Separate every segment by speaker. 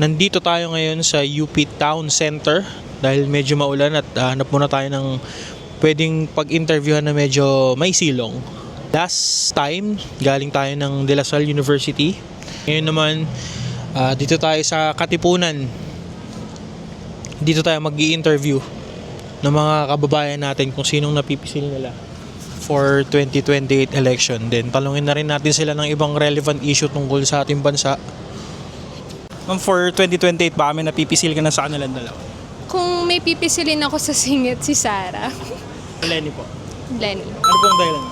Speaker 1: Nandito tayo ngayon sa UP Town Center dahil medyo maulan at hanap muna tayo ng pwedeng pag-interviewhan na medyo may silong. Last time, galing tayo ng De La Salle University. Ngayon naman, dito tayo sa Katipunan. Dito tayo mag-i-interview ng mga kababayan natin kung sinong napipisil nila for 2028 election. Then talungin na rin natin sila ng ibang relevant issue tungkol sa ating bansa. For 2028, baka may napipisil ka na sa kanilang dalawa?
Speaker 2: Kung may pipisilin ako sa singit, si Sarah.
Speaker 1: Lenny po.
Speaker 2: Lenny.
Speaker 1: Ano pong dahilan?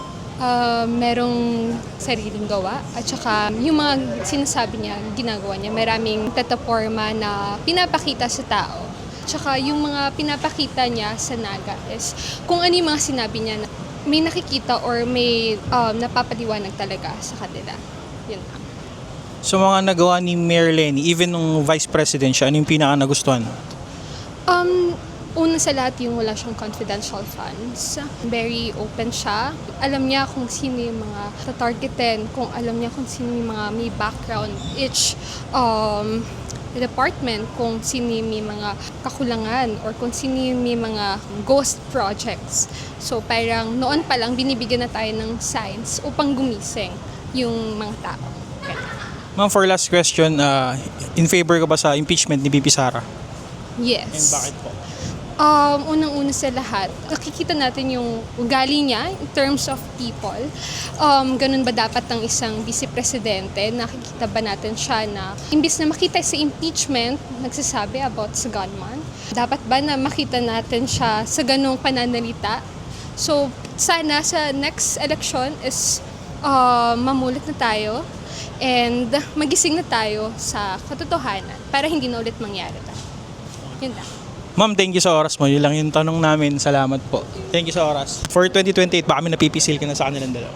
Speaker 2: Merong sariling gawa at saka yung mga sinasabi niya, ginagawa niya, maraming plataforma na pinapakita sa tao. Tsaka yung mga pinapakita niya sa Naga is kung ano yung mga sinabi niya na may nakikita or may napapaliwanag talaga sa kanila. Yun lang.
Speaker 1: So mga nagawa ni Mayor Lenny, even nung Vice President siya, ano yung pinaka nagustuhan?
Speaker 2: Una sa lahat yung wala siyang confidential funds. Very open siya. Alam niya kung sino yung mga tatargetin, kung alam niya kung sino yung mga may background. Each department, kung sino yung may mga kakulangan or kung sino yung may mga ghost projects. So parang noon pa lang binibigyan na tayo ng signs upang gumising yung mga tao.
Speaker 1: Ma'am, for last question, in favor ka ba sa impeachment ni VP Sara?
Speaker 2: Yes.
Speaker 1: And bakit po?
Speaker 2: Unang-una sa lahat, nakikita natin yung ugali niya in terms of people. Ganun ba dapat ng isang vice-presidente? Nakikita ba natin siya na imbis na makita sa impeachment, nagsasabi about sa gunman? Dapat ba na makita natin siya sa ganung pananalita? So, sana sa next election is mamulat na tayo and magising na tayo sa katotohanan para hindi na ulit mangyari ito. Yun lang.
Speaker 1: Ma'am, thank you sa oras mo. Yun lang yung tanong namin. Salamat po. Thank you sa oras. For 2028, baka may napipisil ka na sa kanilang dalawa?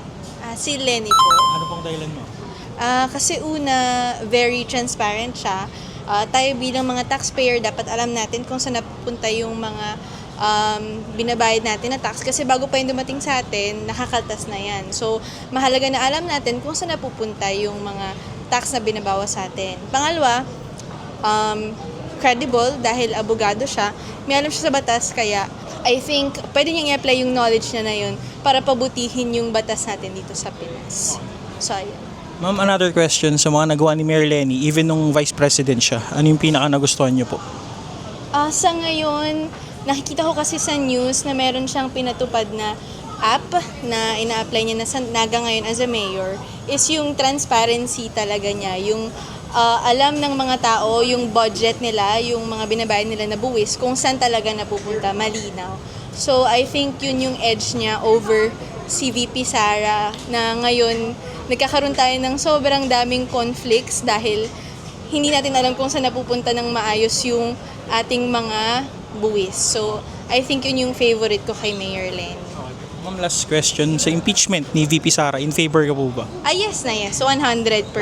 Speaker 3: Si Lenny po.
Speaker 1: Ano pong dahilan mo?
Speaker 3: Kasi una, very transparent siya. Tayo bilang mga taxpayer, dapat alam natin kung saan napupunta yung mga binabayad natin na tax. Kasi bago pa yung dumating sa atin, nakakaltas na yan. So, mahalaga na alam natin kung saan napupunta yung mga tax na binabawas sa atin. Pangalawa, credible dahil abogado siya, may alam siya sa batas, kaya I think pwede niyang i-apply yung knowledge niya na yun para pabutihin yung batas natin dito sa Pinas. So, ayun.
Speaker 1: Ma'am, another question sa mga nagawa ni Mayor Lenny, even nung Vice President siya, ano yung pinaka nagustuhan niyo po?
Speaker 3: Sa ngayon, nakikita ko kasi sa news na meron siyang pinatupad na app na ina-apply niya na sa Naga ngayon as a mayor is yung transparency talaga niya, yung alam ng mga tao yung budget nila, yung mga binabayad nila na buwis, kung saan talaga napupunta, malinaw. So, I think yun yung edge niya over si VP Sara na ngayon nagkakaroon tayo ng sobrang daming conflicts dahil hindi natin alam kung saan napupunta ng maayos yung ating mga buwis. So, I think yun yung favorite ko kay Mayor Lenny.
Speaker 1: Ma'am, last question. Sa impeachment ni VP Sara, in favor ka po ba?
Speaker 3: Yes na yes, 100%.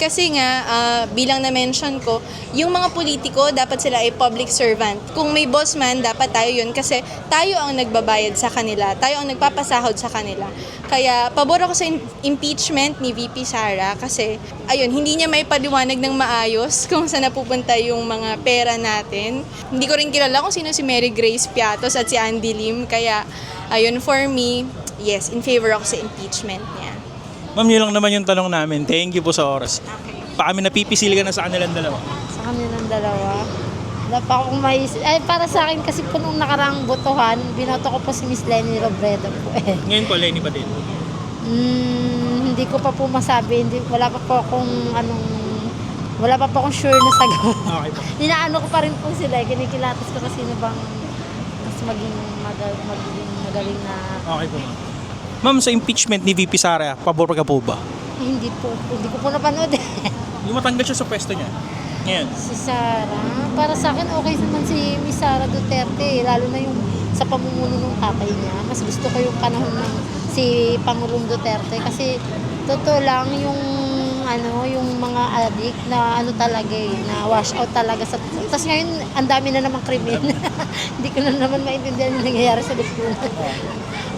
Speaker 3: Kasi nga, bilang na-mention ko, yung mga politiko, dapat sila ay public servant. Kung may boss man, dapat tayo yun kasi tayo ang nagbabayad sa kanila, tayo ang nagpapasahod sa kanila. Kaya, pabor ako sa impeachment ni VP Sara kasi, ayun, hindi niya may paliwanag ng maayos kung saan napupunta yung mga pera natin. Hindi ko rin kilala kung sino si Mary Grace Piatos at si Andy Lim. Kaya, ayun, for me, yes, in favor ako sa impeachment niya.
Speaker 1: Ma'am, yun lang naman yung tanong namin. Thank you po sa oras.
Speaker 3: Okay.
Speaker 1: Baka may napipisil ka na sa kanilang dalawa?
Speaker 4: Sa kanilang dalawa. Wala pa akong para sa akin kasi po nung nakaraang botohan, binoto ko po si Miss Lenny Robredo po eh.
Speaker 1: Ngayon po, Lenny pa din?
Speaker 4: Hindi ko pa po masabi, wala pa po akong sure na sagot.
Speaker 1: Okay po.
Speaker 4: Inaano ko pa rin po sila, kinikilatas ko kasi sino bang mas maging magaling na.
Speaker 1: Okay po. Ma'am, sa impeachment ni VP Sara, pabor ka po ba?
Speaker 4: Hindi ko po napanood eh.
Speaker 1: Yung matanggal siya sa pwesto niya. Ngayon.
Speaker 4: Si Sara, para sa akin okay naman si Miss Sara Duterte, lalo na yung sa pamumuno ng tatay niya. Mas gusto ko yung panahon ng si Pangulong Duterte kasi totoo lang yung mga addict na talaga na wash out talaga sa. Tapos ngayon ang dami na namang krimen. Hindi ko na naman maintindihan yung nangyayari sa lipunan.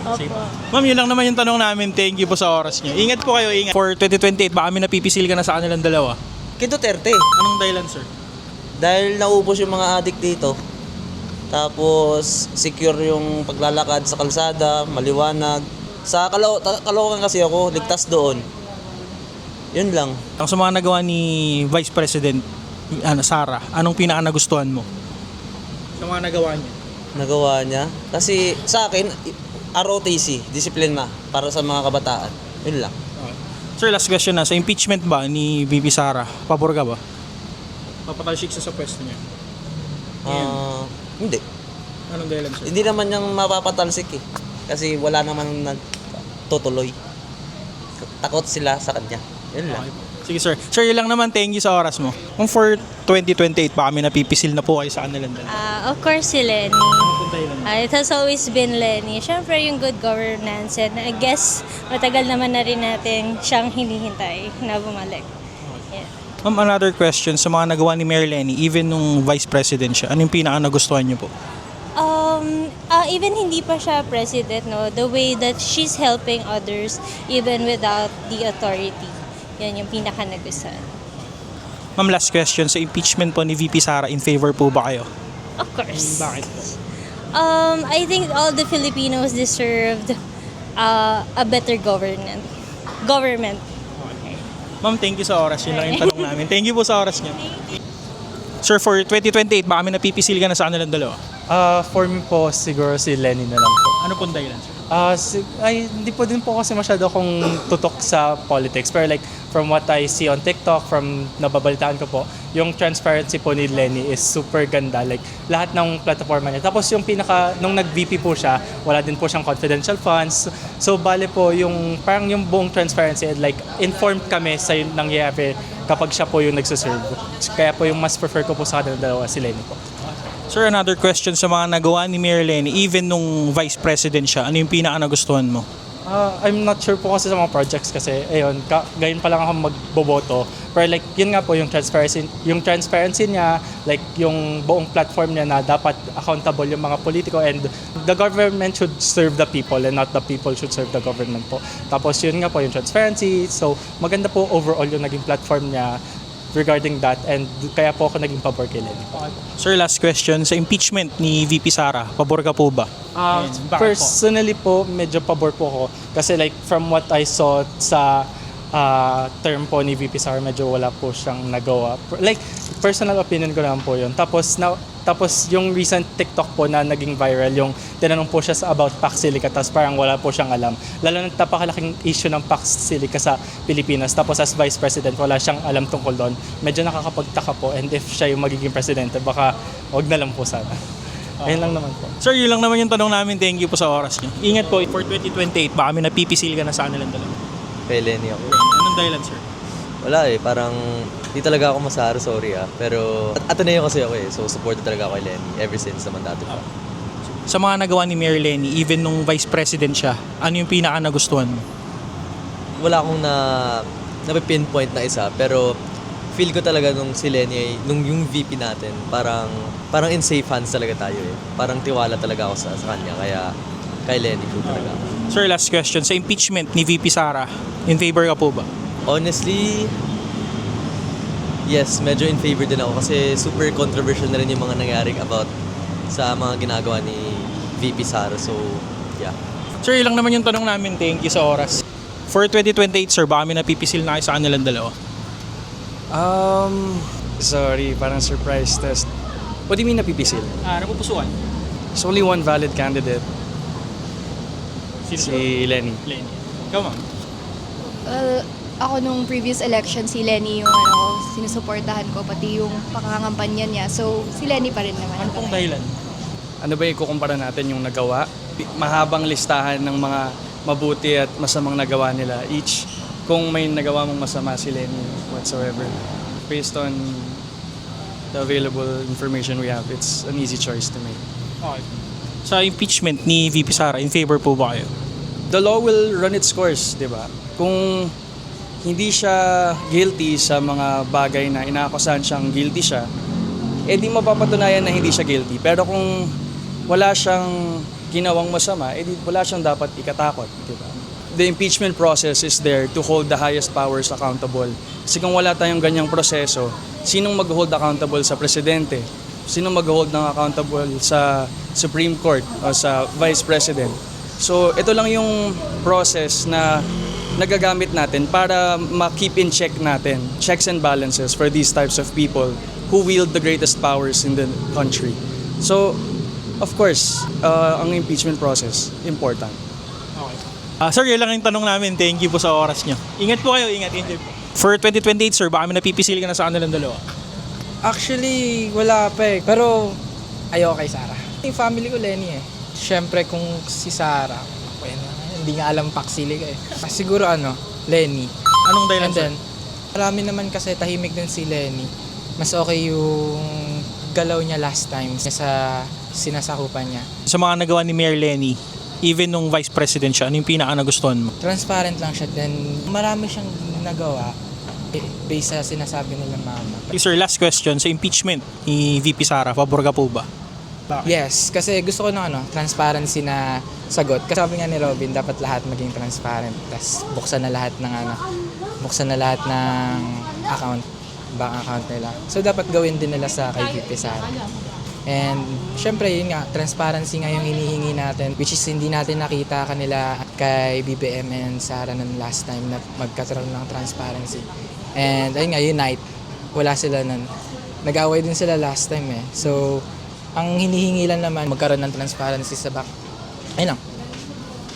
Speaker 4: Opo.
Speaker 1: Ma'am, yun lang naman yung tanong namin. Thank you po sa oras niyo. Ingat po kayo, ingat. For 2028, baka may napipisil ka na sa kanilang dalawa?
Speaker 5: Kay Duterte.
Speaker 1: Anong dahilan, sir?
Speaker 5: Dahil naubos yung mga adik dito. Tapos secure yung paglalakad sa kalsada, maliwanag. Sa Caloocan kasi ako, ligtas doon. Yun lang.
Speaker 1: Ang sa mga nagawa ni Vice President Sara, anong pinaka nagustuhan mo? Sa mga nagawa niya.
Speaker 5: Nagawa niya. Kasi sa akin, ROTC, disiplina para sa mga kabataan. Yun lang.
Speaker 1: Sir, last question na. Sa impeachment ba ni VP Sara, pabor ka ba? Papatalsik sa pwesto niya.
Speaker 5: Hindi.
Speaker 1: Anong dahilan, sir?
Speaker 5: Hindi naman niyang mapapatalsik eh. Kasi wala naman nagtutuloy. Takot sila sa kanya. Yun lang.
Speaker 1: Sige, sir. Sir, yun lang naman. Thank you sa oras mo. Kung for 2028, baka may napipisil na po kayo sa kanilang dalawa.
Speaker 6: Of course, si Lenny.
Speaker 1: Anong dahilan?
Speaker 6: It has always been Lenny. Siyempre, yung good governance. And I guess, matagal naman na rin natin siyang hinihintay na bumalik. Yeah.
Speaker 1: Ma'am, another question sa mga nagawa ni Mayor Lenny, even nung Vice President siya, ano yung pinaka nagustuhan niyo po?
Speaker 6: Even hindi pa siya president, no, the way that she's helping others even without the authority. Yan yung pinaka nagustuhan.
Speaker 1: Ma'am, last question. Sa impeachment po ni VP Sara, in favor po ba kayo?
Speaker 6: Of course.
Speaker 1: Bakit po?
Speaker 6: I think all the Filipinos deserved a better government.
Speaker 1: Ma'am, thank you sa oras. Yun lang yung tanong namin. Thank you po sa oras niyo. Sir, for 2028, baka may napipisil ka na sa kanilang dalawa?
Speaker 7: For me po, siguro si Lenny na lang po.
Speaker 1: Ano pong dahilan, sir?
Speaker 7: Hindi po din po kasi masyado akong tutok sa politics. Pero like, from what I see on TikTok, from nababalitaan ko po, yung transparency po ni Lenny is super ganda. Like, lahat ng plataforma niya. Tapos yung nung nag-VP po siya, wala din po siyang confidential funds. So, bale po, parang yung buong transparency, like, informed kami sa nangyayari kapag siya po yung nagsaserve. Kaya po yung mas prefer ko po sa kanila dalawa, si Lenny po.
Speaker 1: Sir, another question sa mga nagawa ni Mayor Lenny, even nung Vice President siya, ano yung pinaka nagustuhan mo?
Speaker 7: I'm not sure po kasi sa mga projects kasi, ayun, gayon pa lang ako magboboto. Pero like, yun nga po, yung transparency niya, like, yung buong platform niya na dapat accountable yung mga politiko and the government should serve the people and not the people should serve the government po. Tapos yun nga po, yung transparency. So, maganda po overall yung naging platform niya regarding that and kaya po ako naging pabor kay Lenny.
Speaker 1: Sir, last question. Sa impeachment ni VP Sara, pabor ka po ba? Bakit po?
Speaker 7: Personally po, medyo pabor po ako. Kasi like, from what I saw sa term po ni VP Sara, medyo wala po siyang nagawa. Like, personal opinion ko lang po yun. Tapos yung recent TikTok po na naging viral, yung tinanong po siya about Pax Silica, tapos parang wala po siyang alam. Lalo na napakalaking issue ng Pax Silica sa Pilipinas. Tapos as Vice President, wala siyang alam tungkol doon. Medyo nakakapagtaka po, and if siya yung magiging presidente, baka wag na lang po sana. Ayun lang naman po.
Speaker 1: Sir, yun lang naman yung tanong namin. Thank you po sa oras niyo. Ingat po, for 2028, baka may napipisil ka na sa kanilang dalawa.
Speaker 5: Kay Lenny ako.
Speaker 1: Anong dahilan, sir?
Speaker 5: Wala eh, parang di talaga ako masara, sorry ah. Pero Ateneo kasi ako eh, so supported talaga ako kay Lenny ever since naman dati pa.
Speaker 1: Sa mga nagawa ni Mayor Lenny, even nung Vice President siya, ano yung pinaka nagustuhan mo?
Speaker 5: Wala akong na-pinpoint na isa, pero feel ko talaga nung si Lenny, nung yung VP natin, parang in safe hands talaga tayo eh. Parang tiwala talaga ako sa kanya, kaya kay Lenny po talaga ako.
Speaker 1: Sir, last question. Sa impeachment ni VP Sara, in favor ka po ba?
Speaker 5: Honestly, yes, medyo in favor din ako kasi super controversial na rin yung mga nangyaring about sa mga ginagawa ni VP Sara. So, yeah.
Speaker 1: Sir, ilang naman yung tanong namin. Thank you sa oras. For 2028, sir, baka may napipisil na kayo sa kanilang dalawa.
Speaker 8: Sorry, parang surprise test. What do you mean napipisil?
Speaker 1: Napupusuan.
Speaker 8: There's only one valid candidate, si Lenny.
Speaker 1: Lenny. Ikaw, ma'am.
Speaker 9: Ako nung previous election, si Lenny yung sinusuportahan ko, pati yung pangangampanya niya. So, si Lenny pa rin naman.
Speaker 1: Ano pong dahilan?
Speaker 8: Ano ba ikukumpara natin yung nagawa? Mahabang listahan ng mga mabuti at masamang nagawa nila each. Kung may nagawa mong masama si Lenny whatsoever, based on the available information we have, it's an easy choice to make.
Speaker 1: Okay. Sa impeachment ni VP Sara, in favor po ba kayo?
Speaker 8: The law will run its course, di ba? Kung hindi siya guilty sa mga bagay na inaakusahan siyang guilty siya, eh di mapapatunayan na hindi siya guilty. Pero kung wala siyang ginawang masama, eh di wala siyang dapat ikatakot, di ba? the impeachment process is there to hold the highest powers accountable. Kasi kung wala tayong ganyang proseso, sinong mag-hold accountable sa presidente? Sinong mag-hold ng accountable sa Supreme Court o sa Vice President? So ito lang yung process na nagagamit natin para ma-keep in check natin, checks and balances for these types of people who wield the greatest powers in the country. So, of course, ang impeachment process, important.
Speaker 1: Sir, yun lang yung tanong namin. Thank you po sa oras nyo. Ingat po kayo, ingat. For 2028, sir, baka may napipisil ka na sa kanilang dalawa.
Speaker 10: Actually, wala pa eh. Pero, ayoko kay Sarah. Yung family ko, Lenny eh. Siyempre, kung si Sarah, hindi nga alam paksili ka eh. Siguro Lenny.
Speaker 1: Anong dahilan,
Speaker 10: And
Speaker 1: sir?
Speaker 10: then, marami naman kasi tahimik din si Lenny. Mas okay yung galaw niya last time sa sinasakupan niya.
Speaker 1: Sa mga nagawa ni Mayor Lenny, even nung Vice President siya, ano yung pinaka nagustuhan mo?
Speaker 10: Transparent lang siya. Then, marami siyang nagawa based sa sinasabi nila mama.
Speaker 1: Sir, last question. Sa impeachment ni VP Sara, pabor ka po ba? Bakit?
Speaker 10: Yes, kasi gusto ko ng transparency na sagot. Kasi sabi nga ni Robin, dapat lahat maging transparent. Tapos buksan na lahat ng account, bank account nila. So dapat gawin din nila sa kay VP Sara. And syempre yun nga, transparency nga yung hinihingi natin, which is hindi natin nakita kanila kay BBM and Sara ng last time na magkakaroon ng transparency. And ayun nga, unite. Wala sila nun. Nag-away din sila last time eh. So, ang hinihingi lang naman, magkaroon ng transparency sa back. Ayun lang.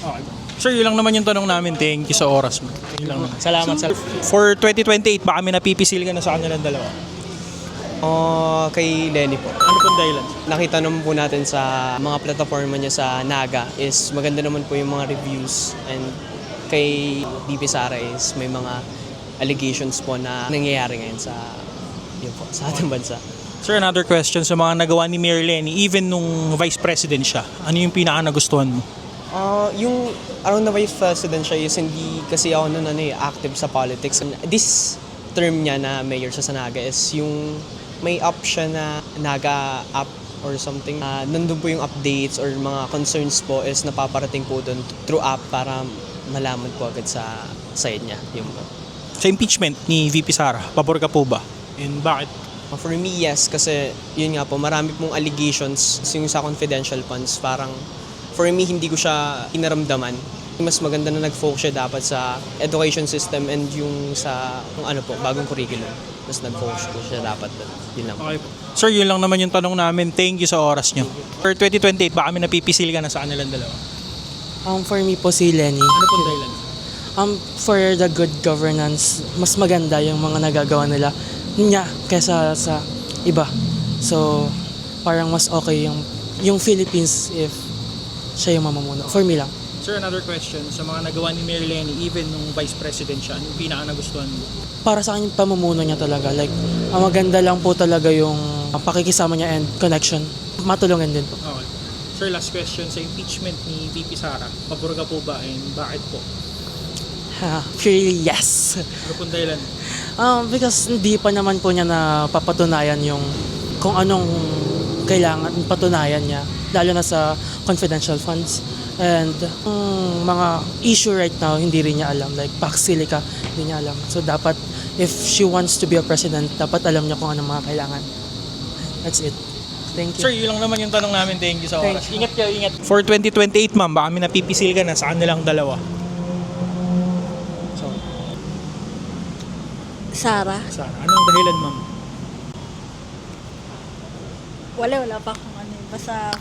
Speaker 1: Okay. Sir, yun lang naman yung tanong namin. Thank you sa oras mo. Yun lang naman. Salamat, sir. For 2028, baka may napipisil ka na sa kanilang dalawa.
Speaker 11: Kay Lenny po.
Speaker 1: Ano pong dahilan?
Speaker 11: Nakita naman po natin sa mga plataforma niya sa Naga is maganda naman po yung mga reviews, and kay VP Sara is may mga allegations po na nangyayari ngayon sa ating bansa.
Speaker 1: Sir, another question sa mga nagawa ni Mayor Lenny, even nung Vice President siya, ano yung pinaka nagustuhan mo?
Speaker 11: Yung around the Vice President siya is hindi kasi ako noon active sa politics. This term niya na mayor sa Naga is yung may app siya na Naga app or something. Nandun po yung updates or mga concerns po is napaparating po doon through app para malaman po agad sa side niya. Yung po.
Speaker 1: Sa impeachment ni VP Sara, pabor ka po ba? And bakit?
Speaker 11: For me, yes, kasi yun nga po, marami pong allegations yung sa confidential funds. Parang for me, hindi ko siya inaramdaman. Mas maganda na nag-focus siya dapat sa education system and yung sa bagong curriculum. Mas nag-focus ko siya dapat doon. Yun lang.
Speaker 1: Okay po. Sir, yun lang naman yung tanong namin. Thank you sa oras nyo. For 2028, baka may napipisil ka na sa kanilang dalawa.
Speaker 12: For me po si Lenny.
Speaker 1: Ano pong dahilan?
Speaker 12: For the good governance, mas maganda yung mga nagagawa nila niya kaysa sa iba. So, parang mas okay yung Philippines if siya yung mamumuno. For me lang.
Speaker 1: Sir, another question. Sa mga nagawa ni Mayor Lenny, even nung Vice President siya, ano yung pinaka nagustuhan mo?
Speaker 12: Para sa akin yung pamumuno niya talaga. Like, ang maganda lang po talaga yung pakikisama niya and connection. Matulungan din po.
Speaker 1: Okay. Sir, last question. Sa impeachment ni VP Sara, pabor ka po ba and bakit po?
Speaker 12: Purely yes.
Speaker 1: Ano pong dahilan?
Speaker 12: Because hindi pa naman po niya na papatunayan yung kung anong kailangan patunayan niya, lalo na sa confidential funds. And mga issue right now, hindi rin niya alam. Like, Paxilica, hindi niya alam. So, dapat, if she wants to be a president, dapat alam niya kung anong mga kailangan. That's it. Thank you.
Speaker 1: Sir, yun lang naman yung tanong namin. Thank you sa oras. Ingat kayo, ingat. For 2028, ma'am, baka may napipisil ka na sa kanilang dalawa.
Speaker 4: Sara?
Speaker 1: Sara, anong dahilan, ma'am?
Speaker 4: Wala pa akong basta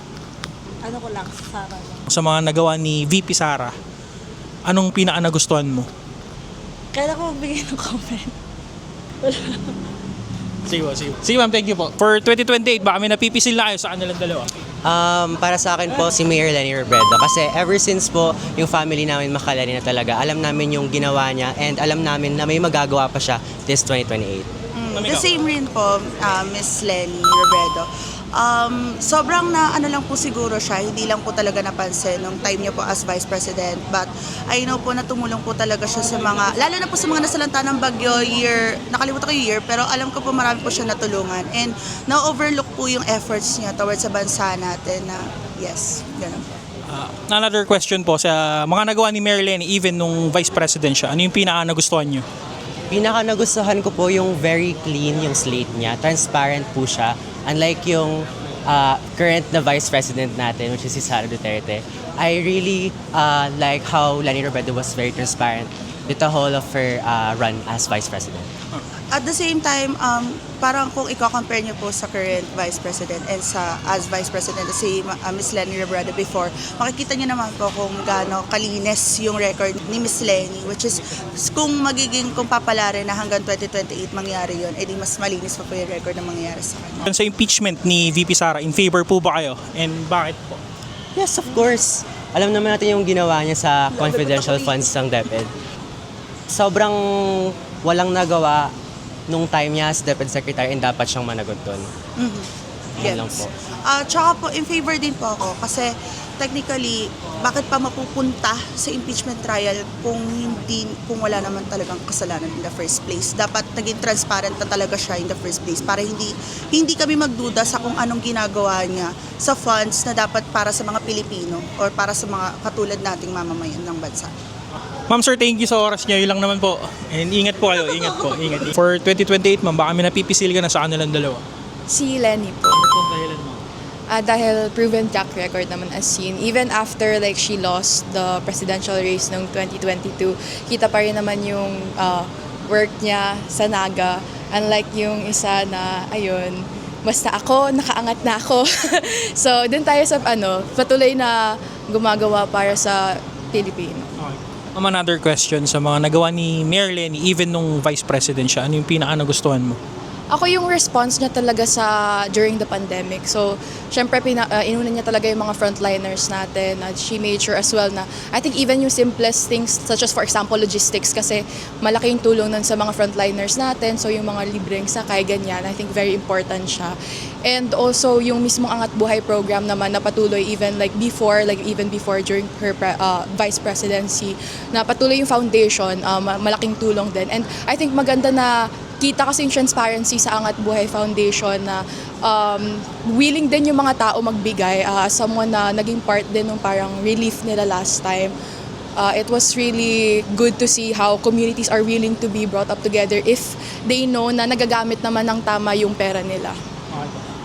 Speaker 4: ko lang, Sara lang.
Speaker 1: Sa mga nagawa ni VP Sara, anong pinaka nagustuhan mo?
Speaker 4: Kaya ko magbigay ng comment.
Speaker 1: Sige ma'am, thank you po. For 2028, baka may napipisil na kayo sa kanilang dalawa.
Speaker 11: Para sa akin po, si Mayor Lenny Robredo. Kasi ever since po, yung family namin Makalani na talaga, alam namin yung ginawa niya and alam namin na may magagawa pa siya this 2028.
Speaker 13: The same rin po, Miss Lenny Robredo. Sobrang lang po siguro siya, hindi lang po talaga napansin nung time niya po as Vice President. But I know po na tumulong po talaga siya sa mga, lalo na po sa mga nasalanta ng bagyo year, nakalimutan ko yung year, pero alam ko po marami po siya natulungan. And na-overlook po yung efforts niya towards sa bansa natin na yes, ganun po.
Speaker 1: Another question po sa mga nagawa ni Mayor Lenny even nung Vice President siya. Ano yung pinaka nagustuhan nyo?
Speaker 14: Pinaka nagustuhan ko po yung very clean yung slate niya. Transparent po siya. Unlike yung current na Vice President natin, which is si Sara Duterte. I really like how Leni Robredo was very transparent with the whole of her run as Vice President.
Speaker 13: At the same time, parang kung i-compare niyo po sa current Vice President and sa as Vice President si Miss Leni Robredo before, makikita niyo naman po kung gaano kalinis yung record ni Miss Leni, which is kung papalarin na hanggang 2028 mangyari yun, edi mas malinis pa po yung record na mangyayari sa kanya.
Speaker 1: Sa impeachment ni VP Sara, in favor po ba kayo? And bakit po?
Speaker 14: Yes, of course. Alam naman natin yung ginawa niya sa confidential funds ng DepEd. Sobrang walang nagawa nung time niya as DepEd Secretary and dapat siyang managot doon. Yan lang po.
Speaker 13: Tsaka po, in favor din po ako kasi technically, bakit pa mapupunta sa impeachment trial kung wala naman talagang kasalanan in the first place. Dapat naging transparent na talaga siya in the first place para hindi kami magduda sa kung anong ginagawa niya sa funds na dapat para sa mga Pilipino or para sa mga katulad nating mamamayan ng bansa.
Speaker 1: Ma'am sir, thank you sa oras niyo. Yun lang naman po. And ingat po kayo, ingat po. Ingat. For 2028, ma'am, baka may napipisil ka na sa kanilang dalawa.
Speaker 9: Si Lenny po.
Speaker 1: Ano pong dahilan mo?
Speaker 9: Dahil proven track record naman as seen. Even after like she lost the presidential race noong 2022, kita pa rin naman yung work niya sa Naga. Unlike yung isa na, ayun, basta ako, nakaangat na ako. So, dun tayo sa patuloy na gumagawa para sa Pilipino.
Speaker 1: Another question sa mga nagawa ni Mayor Lenny even nung Vice President siya. Ano yung pinaka nagustuhan mo?
Speaker 9: Ako yung response niya talaga during the pandemic. So, syempre inuna niya talaga yung mga frontliners natin. She made sure as well na I think even yung simplest things such as for example logistics kasi malaking tulong nun sa mga frontliners natin. So, yung mga libreng sakay, ganyan. I think very important siya. And also yung mismong Angat Buhay program naman na patuloy even before during her vice presidency na patuloy yung foundation, malaking tulong din. And I think maganda na kita kasi yung transparency sa Angat Buhay Foundation na willing din yung mga tao magbigay. Someone na naging part din ng parang relief nila last time. It was really good to see how communities are willing to be brought up together if they know na nagagamit naman ng tama yung pera nila.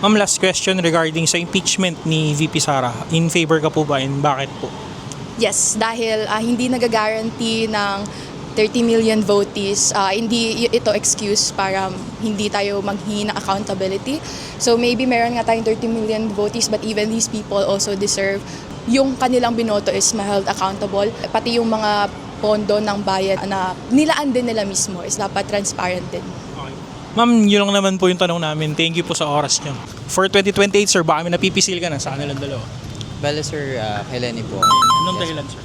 Speaker 1: Ma'am, last question regarding sa impeachment ni VP Sara. In favor ka po ba and bakit po?
Speaker 9: Yes, dahil hindi nagagaranti ng 30 million votees, hindi ito excuse para hindi tayo maghingi ng accountability. So maybe meron nga tayong 30 million votees but even these people also deserve yung kanilang binoto is ma-held accountable. Pati yung mga pondo ng bayan na nilaan din nila mismo is dapat transparent din.
Speaker 1: Ma'am, yun lang naman po yung tanong namin. Thank you po sa oras niyo. For 2028, sir, baka may napipisil ka na sa kanilang dalawa.
Speaker 10: Bale sir, kay Lenny po.
Speaker 1: Anong dahilan, sir?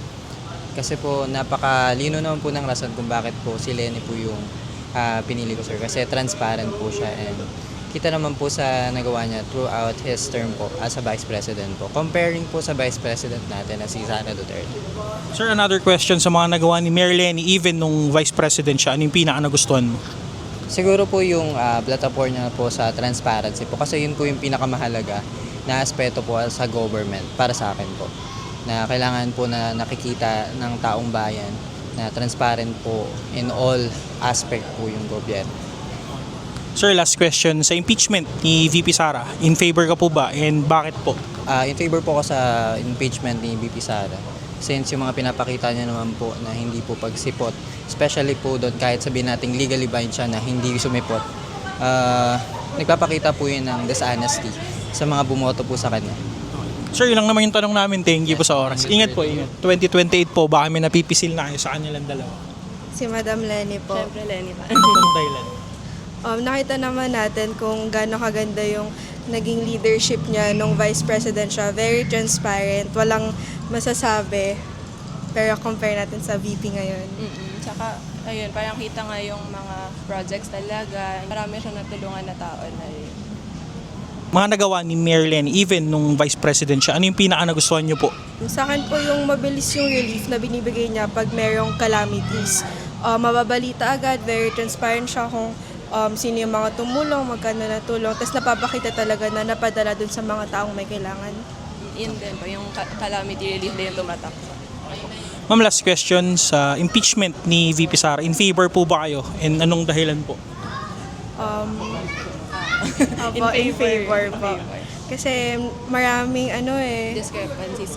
Speaker 10: Kasi po napakalino naman po ng rason kung bakit po si Lenny po yung pinili ko sir. Kasi transparent po siya and kita naman po sa nagawa niya throughout his term po as a Vice President po. Comparing po sa Vice President natin na si Sara Duterte.
Speaker 1: Sir, another question sa mga nagawa ni Mayor Lenny even nung Vice President siya. Ano yung pinaka nagustuhan mo?
Speaker 10: Siguro po yung platform niya po sa transparency po kasi yun po yung pinakamahalaga na aspeto po sa government para sa akin po. Na kailangan po na nakikita ng taong bayan na transparent po in all aspect po yung gobyerno.
Speaker 1: Sir, last question. Sa impeachment ni VP Sara, in favor ka po ba and bakit po?
Speaker 10: In favor po ako sa impeachment ni VP Sara. Since yung mga pinapakita niya naman po na hindi po pagsipot, especially po doon kahit sabihin natin legally bind siya na hindi sumipot, nagpapakita po yun ng dishonesty sa mga bumoto po sa kanya.
Speaker 1: Sir, yun lang naman yung tanong namin. Thank you po sa oras. Ingat po, ingat. 2028 po, baka may napipisil na kayo sa kanilang dalawa.
Speaker 15: Si Madam Lenny po.
Speaker 6: Siyempre, Lenny pa.
Speaker 1: Anong dahilan?
Speaker 15: Nakita naman natin kung gaano kaganda yung naging leadership niya nung Vice President siya. Very transparent, walang masasabi. Pero compare natin sa VP ngayon.
Speaker 16: Tsaka, ayun, parang kita nga yung mga projects talaga. Marami siyang natulungan na tao na yun.
Speaker 1: Mga nagawa ni Mayor Lenny even nung Vice President siya, ano yung pinaka nagustuhan niyo po?
Speaker 15: Sa akin po yung mabilis yung relief na binibigay niya pag merong calamities. Mababalita agad, very transparent siya kung sino yung mga tumulong, magkano na tulong. Tapos napapakita talaga na napadala dun sa mga taong may kailangan.
Speaker 16: yun din po, yung calamity relief din yung tumatak.
Speaker 1: Ma'am, last question sa impeachment ni VP Sara. In favor po ba kayo? And anong dahilan po?
Speaker 15: In favor po. Kasi maraming
Speaker 16: Discrepancy.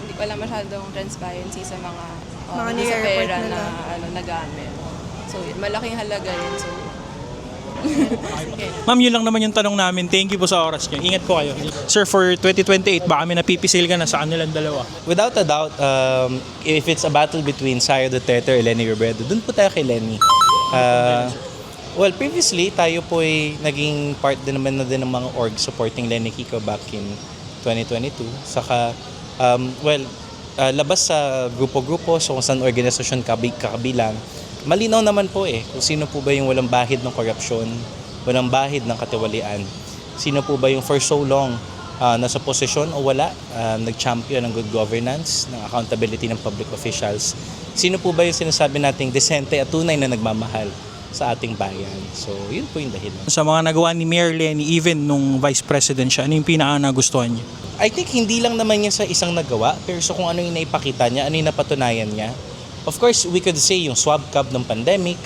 Speaker 16: Hindi wala masyadong transparency sa mga
Speaker 15: Mga
Speaker 16: sa
Speaker 15: nire-report
Speaker 16: pera
Speaker 15: nila.
Speaker 16: na nagamit. So, yun, malaking halaga yun. So,
Speaker 1: Ma'am, yun lang naman yung tanong namin. Thank you po sa oras niyo. Ingat po kayo. Sir, for 2028, baka may napipisil ka na sa kanilang dalawa.
Speaker 17: Without a doubt, if it's a battle between Sara Duterte or Leni Robredo, dun po tayo kay Leni. Well, previously, tayo po ay naging part din naman ng mga org supporting Leni Kiko back in 2022. Saka, labas sa grupo-grupo, so kung saan organisasyon kakabilang, malinaw naman po kung sino po ba yung walang bahid ng korupsyon, walang bahid ng katiwalian. Sino po ba yung for so long nasa posisyon o wala, nag-champion ng good governance, ng accountability ng public officials. Sino po ba yung sinasabi nating desente at tunay na nagmamahal sa ating bayan. So, yun po yung dahilan.
Speaker 1: Sa mga nagawa ni Mayor Leni, even nung Vice President siya, ano yung pinaka-nagustuhan niyo?
Speaker 17: I think hindi lang naman niya sa isang nagawa, pero so kung ano yung naipakita niya, ano yung napatunayan niya. Of course, we could say yung swab cup ng pandemic,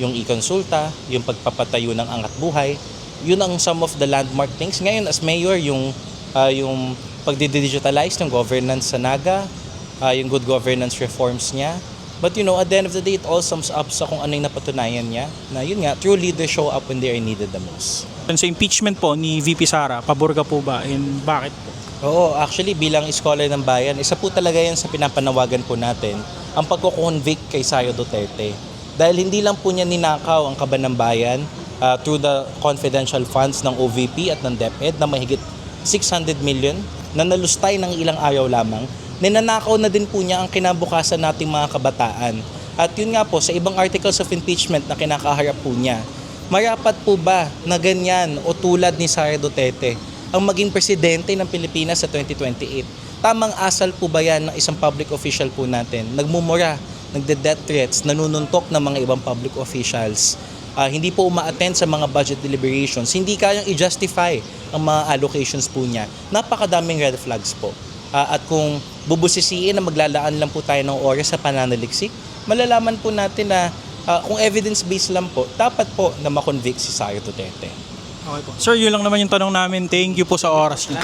Speaker 17: yung e-consulta, yung pagpapatayo ng angat buhay, yun ang some of the landmark things. Ngayon, as mayor, yung pagdidigitalize ng governance sa Naga, yung good governance reforms niya. But at the end of the day, it all sums up sa kung ano yung napatunayan niya, na yun nga, true leaders show up when they are needed the most.
Speaker 1: Sa impeachment po ni VP Sara, pabor ka po ba and bakit po?
Speaker 17: Oo, actually bilang scholar ng bayan, isa po talaga yan sa pinapanawagan po natin, ang pagko-convict kay Sara Duterte. Dahil hindi lang po niya ninakaw ang kaban ng bayan through the confidential funds ng OVP at ng DepEd na mahigit 600 million na nalustay ng ilang araw lamang, ninanakaw na din po niya ang kinabukasan nating mga kabataan. At yun nga po, sa ibang articles of impeachment na kinakaharap po niya, marapat po ba na ganyan o tulad ni Sara Duterte ang maging presidente ng Pilipinas sa 2028? Tamang asal po ba yan ng isang public official po natin? Nagmumura, nagde-death threats, nanununtok ng mga ibang public officials, hindi po uma-attend sa mga budget deliberations, hindi kayang i-justify ang mga allocations po niya. Napakadaming red flags po. At kung bubusisiin na maglalaan lang po tayo ng oras sa pananaliksik, malalaman po natin na kung evidence-based lang po, dapat po na makonvict si Sara Duterte.
Speaker 1: Okay po. Sir, yun lang naman yung tanong namin. Thank you po sa oras niyo.